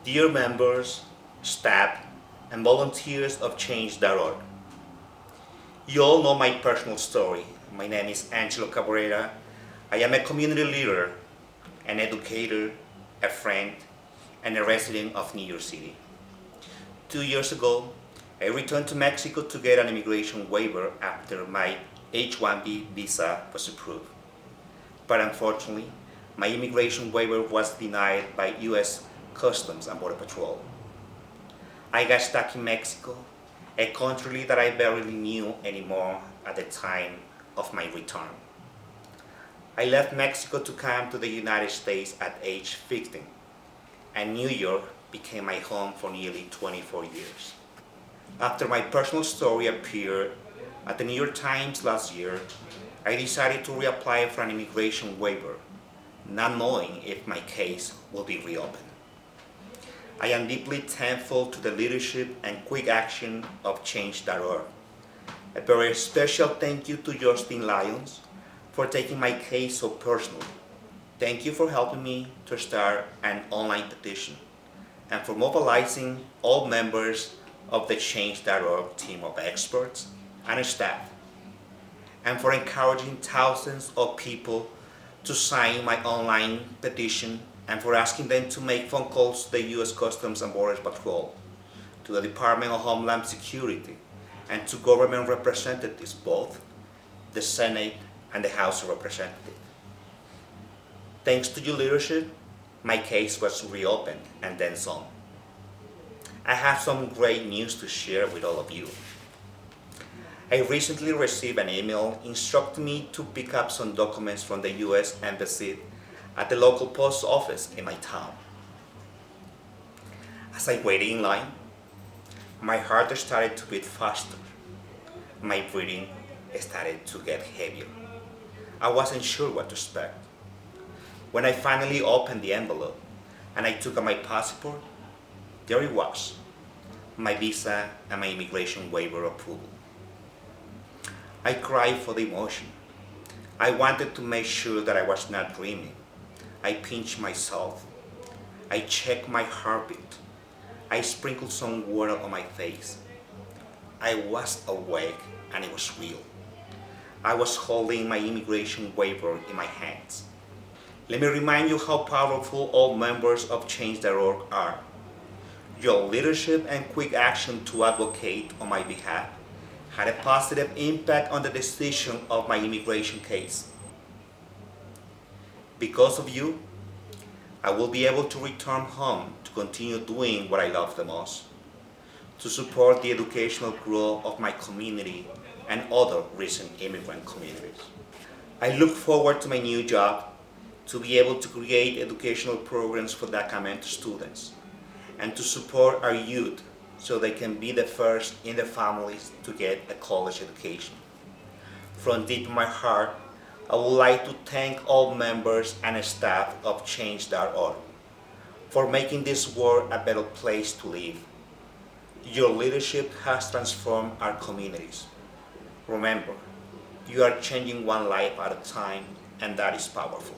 Dear members, staff, and volunteers of Change.org, you all know my personal story. My name is Angelo Cabrera. I am a community leader, an educator, a friend, and a resident of New York City. 2 years ago, I returned to Mexico to get an immigration waiver after my H-1B visa was approved. But unfortunately, my immigration waiver was denied by U.S. Customs and Border Patrol. I got stuck in Mexico, a country that I barely knew anymore at the time of my return. I left Mexico to come to the United States at age 15, and New York became my home for nearly 24 years. After my personal story appeared at the New York Times last year, I decided to reapply for an immigration waiver, not knowing if my case will be reopened. I am deeply thankful to the leadership and quick action of Change.org. A very special thank you to Justin Lyons for taking my case so personally. Thank you for helping me to start an online petition and for mobilizing all members of the Change.org team of experts and staff, and for encouraging thousands of people to sign my online petition, and for asking them to make phone calls to the U.S. Customs and Border Patrol, to the Department of Homeland Security, and to government representatives, both the Senate and the House of Representatives. Thanks to your leadership, my case was reopened and then some. I have some great news to share with all of you. I recently received an email instructing me to pick up some documents from the U.S. Embassy at the local post office in my town. As I waited in line, my heart started to beat faster. My breathing started to get heavier. I wasn't sure what to expect. When I finally opened the envelope and I took out my passport, there it was, my visa and my immigration waiver approval. I cried for the emotion. I wanted to make sure that I was not dreaming. I pinched myself. I checked my heartbeat. I sprinkled some water on my face. I was awake and it was real. I was holding my immigration waiver in my hands. Let me remind you how powerful all members of Change.org are. Your leadership and quick action to advocate on my behalf had a positive impact on the decision of my immigration case. Because of you, I will be able to return home to continue doing what I love the most, to support the educational growth of my community and other recent immigrant communities. I look forward to my new job, to be able to create educational programs for DACA students, and to support our youth so they can be the first in their families to get a college education. From deep in my heart, I would like to thank all members and staff of Change.org for making this world a better place to live. Your leadership has transformed our communities. Remember, you are changing one life at a time, and that is powerful.